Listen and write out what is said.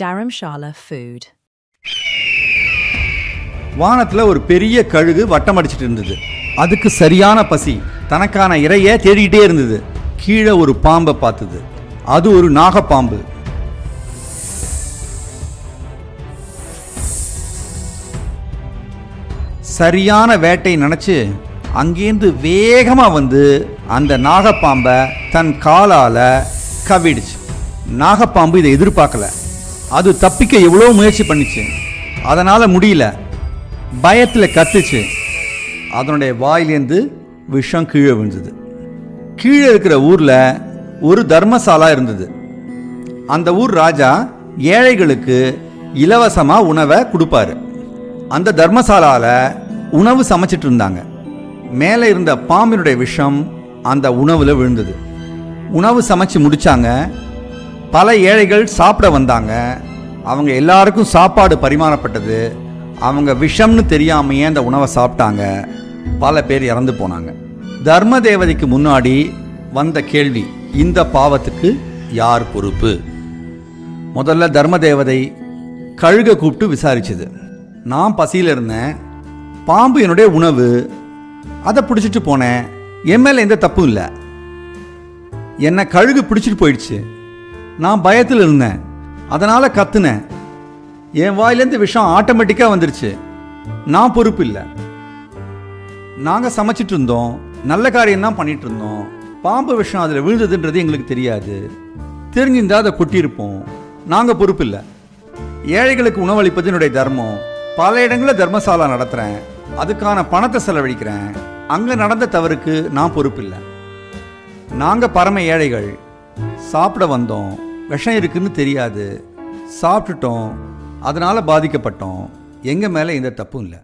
Dharamshala Food. வானத்துல ஒரு பெரிய கழுகு வட்டம் அடிச்சிட்டு இருந்தது. அதுக்கு சரியான பசி. தனக்கான இரையை தேடிக்கிட்டே இருந்தது. கீழே ஒரு பாம்பை பார்த்தது. அது ஒரு நாகப்பாம்பு. சரியான வேட்டை நினைச்சு அங்கேருந்து வேகமா வந்து அந்த நாகப்பாம்பை தன் காலால கவிடுச்சு. நாகப்பாம்பு இதை எதிர்பார்க்கல. அது தப்பிக்க எவ்வளோ முயற்சி பண்ணிச்சு. அதனால முடியல. பயத்தில் கத்துச்சு. அதனுடைய வாயிலேருந்து விஷம் கீழே விழுந்தது. கீழே இருக்கிற ஊரில் ஒரு தர்மசாலா இருந்தது. அந்த ஊர் ராஜா ஏழைகளுக்கு இலவசமாக உணவை கொடுப்பாரு. அந்த தர்மசாலாவில் உணவு சமைச்சிட்டு இருந்தாங்க. மேலே இருந்த பாம்பினுடைய விஷம் அந்த உணவில் விழுந்தது. உணவு சமைச்சு முடித்தாங்க. பல ஏழைகள் சாப்பிட வந்தாங்க. அவங்க எல்லாருக்கும் சாப்பாடு பரிமாறப்பட்டது. அவங்க விஷம்னு தெரியாமையே அந்த உணவை சாப்பிட்டாங்க. பல பேர் இறந்து போனாங்க. தர்ம தேவதைக்கு முன்னாடி வந்த கேள்வி, இந்த பாவத்துக்கு யார் பொறுப்பு? முதல்ல தர்ம தேவதை கழுகை கூப்பிட்டு விசாரிச்சது. நான் பசியில் இருந்தேன், பாம்பு என்னுடைய உணவு, அதை பிடிச்சிட்டு போனேன், என் மேலே எந்த தப்பும் இல்லை. என்னை கழுகு பிடிச்சிட்டு போயிடுச்சு. நான் பயத்தில் இருந்தேன், அதனால் கத்துனேன். என் வாயிலேருந்து விஷம் ஆட்டோமேட்டிக்காக வந்துருச்சு. நான் பொறுப்பு இல்லை. நாங்கள் சமைச்சிட்டு இருந்தோம், நல்ல காரியம்தான் பண்ணிட்டு இருந்தோம். பாம்பு விஷம் அதில் விழுந்ததுன்றது எங்களுக்கு தெரியாது. தெரிஞ்சிருந்தா அதை கொட்டியிருப்போம். நாங்கள் பொறுப்பு இல்லை. ஏழைகளுக்கு உணவளிப்பது என்னுடைய தர்மம். பல இடங்களில் தர்மசாலா நடத்துகிறேன், அதுக்கான பணத்தை செலவழிக்கிறேன். அங்கே நடந்த தவறுக்கு நான் பொறுப்பு இல்லை. நாங்கள் பரம ஏழைகள், சாப்பிட வந்தோம், விஷம் இருக்குன்னு தெரியாது, சாப்பிட்டுட்டோம், அதனால் பாதிக்கப்பட்டோம். எங்கள் மேலே எந்த தப்பும் இல்லை.